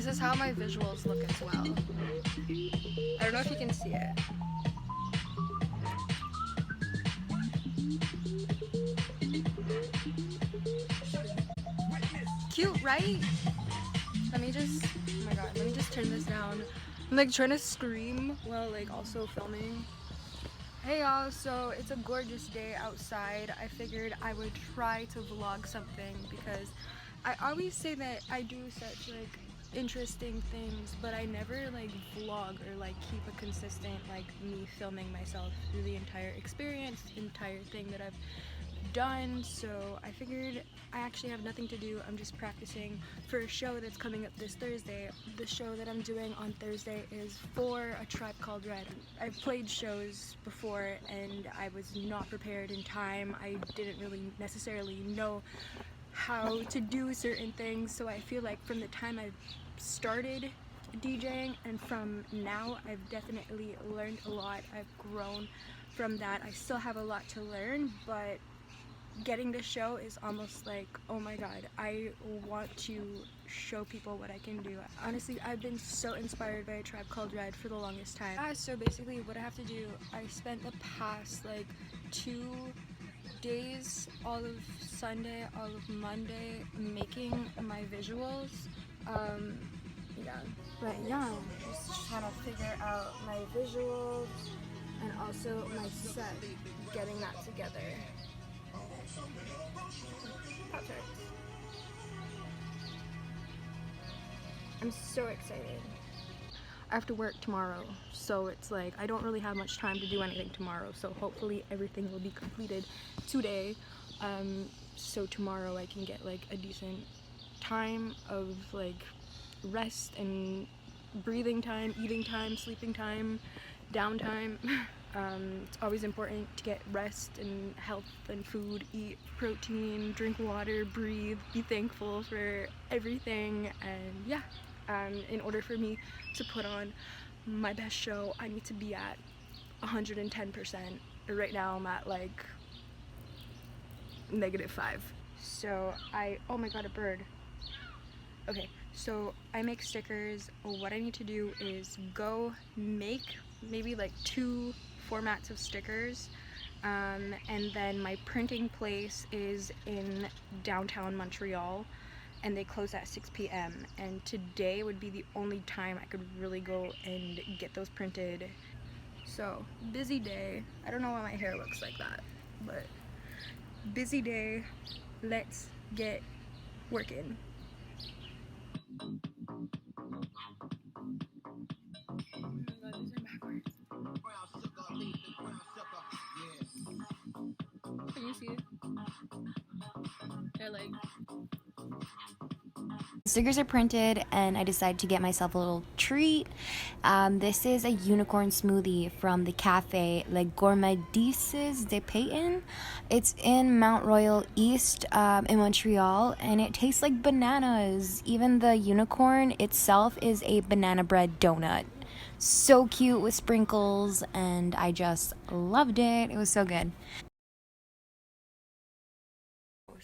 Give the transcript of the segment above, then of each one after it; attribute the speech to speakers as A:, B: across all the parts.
A: This is how my visuals look as well. I don't know if you can see it. Cute, right? Let me just, oh my god, let me just turn this down. I'm like trying to scream while like also filming. Hey y'all, so it's a gorgeous day outside. I figured I would try to vlog something because I always say that I do such like interesting things, but I never like vlog or like keep a consistent like me filming myself through the entire experience, entire thing that I've done. So I figured I actually have nothing to do. I'm just practicing for a show that's coming up this Thursday. The show that I'm doing on Thursday is for A Tribe Called Red. I've played shows before and I was not prepared in time. I didn't really necessarily know how to do certain things, so I feel like from the time I've started DJing and from now I've definitely learned a lot. I've grown from that. I still have a lot to learn, but getting this show is almost like, oh my god, I want to show people what I can do. Honestly, I've been so inspired by A Tribe Called Red for the longest time. So basically what I have to do, I spent the past like 2 days, all of Sunday, all of Monday, making my visuals. Yeah, but yeah, just trying to figure out my visuals and also my set, getting that together. Poptrt. I'm so excited. I have to work tomorrow, so it's like I don't really have much time to do anything tomorrow, so hopefully everything will be completed today, so tomorrow I can get like a decent time of like rest and breathing time, eating time, sleeping time, downtime. It's always important to get rest and health and food, eat protein, drink water, breathe, be thankful for everything, and yeah. In order for me to put on my best show, I need to be at 110%. Right now I'm at like -5. So oh my god, a bird. Okay, so I make stickers. What I need to do is go make maybe like 2 formats of stickers, and then my printing place is in downtown Montreal and they close at 6 p.m. and today would be the only time I could really go and get those printed. So busy day. I don't know why my hair looks like that, but busy day. Let's get working. Can you see it? They're like...
B: Stickers are printed and I decided to get myself a little treat. This is a unicorn smoothie from the cafe Les Gourmandises de Peyton. It's in Mount Royal East in Montreal, and it tastes like bananas. Even the unicorn itself is a banana bread donut. So cute with sprinkles, and I just loved it. It was so good.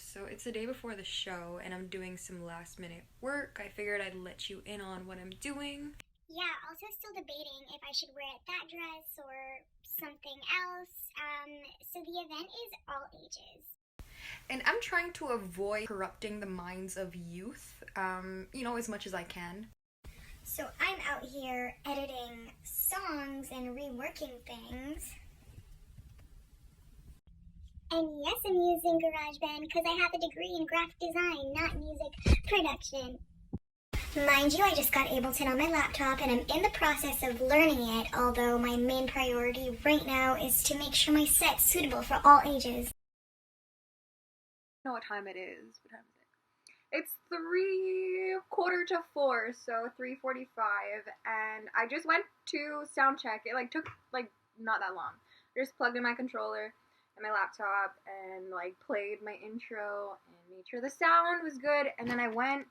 A: So it's the day before the show and I'm doing some last minute work. I figured I'd let you in on what I'm doing.
C: Yeah, also still debating if I should wear that dress or something else. So the event is all ages.
A: And I'm trying to avoid corrupting the minds of youth, you know, as much as I can.
C: So I'm out here editing songs and reworking things. And yes, I'm using GarageBand because I have a degree in graphic design, not music production. Mind you, I just got Ableton on my laptop and I'm in the process of learning it, although my main priority right now is to make sure my set's suitable for all ages.
A: I don't know what time it is. What time is it? It's 3:45, so 3:45, and I just went to sound check. It like took like not that long. I just plugged in my controller and my laptop and like played my intro and made sure the sound was good, and then I went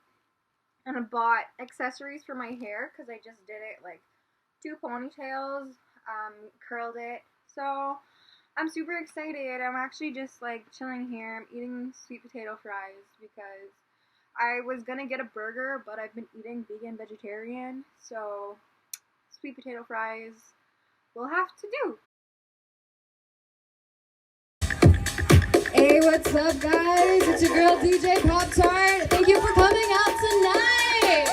A: and I bought accessories for my hair because I just did it like 2 ponytails, curled it. So I'm super excited. I'm actually just like chilling here. I'm eating sweet potato fries because I was gonna get a burger, but I've been eating vegan vegetarian, so sweet potato fries will have to do.
D: Hey, what's up, guys? It's your girl DJ Poptrt. Thank you for coming out tonight.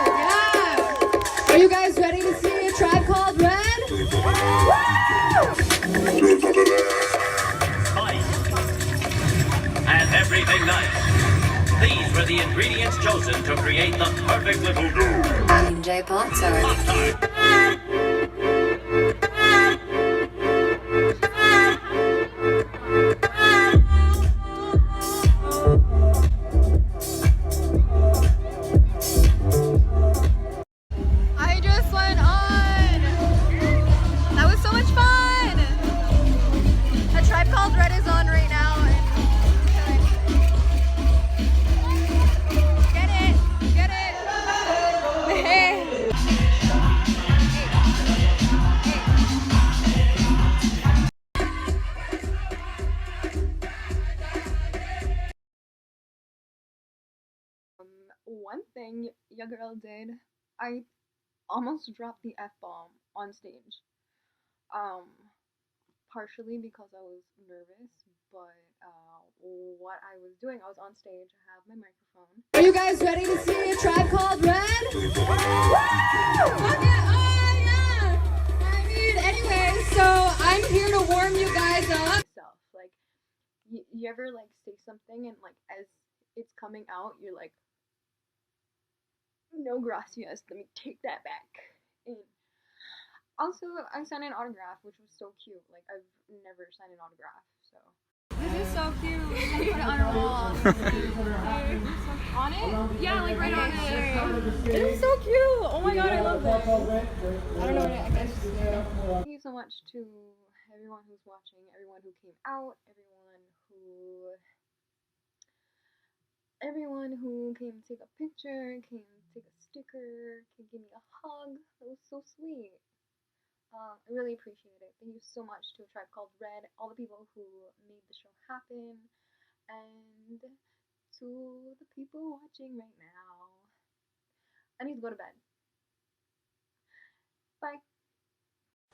D: Yeah. Are you guys ready to see a Tribe Called Red?
E: And everything nice. These were the ingredients chosen to create the perfect little dough.
B: DJ Poptrt.
E: Poptrt.
A: I just went on. That was so much fun. A Tribe Called Red is on right now. Get it, get it. Hey. One thing your girl did, I almost dropped the F-bomb on stage. Partially because I was nervous, but what I was doing, I was on stage, I have my microphone.
D: Are you guys ready to see a Tribe Called Red? Okay, oh yeah! I mean, anyway, so I'm here to warm you guys up.
A: Like, you ever like say something and like as it's coming out, you're like, no gracias, let me take that back. And also, I signed an autograph, which was so cute. Like, I've never signed an autograph, so. This is so cute. Put it on a wall. On it? Yeah, like right on it. This is so cute. Oh my god, I love this. I don't know what I guess. Thank you so much to everyone who's watching, everyone who came out, everyone who came to take a picture, came to take a sticker, came to give me a hug. That was so sweet. I really appreciate it. Thank you so much to A Tribe Called Red, all the people who made the show happen, and to the people watching right now. I need to go to bed. Bye.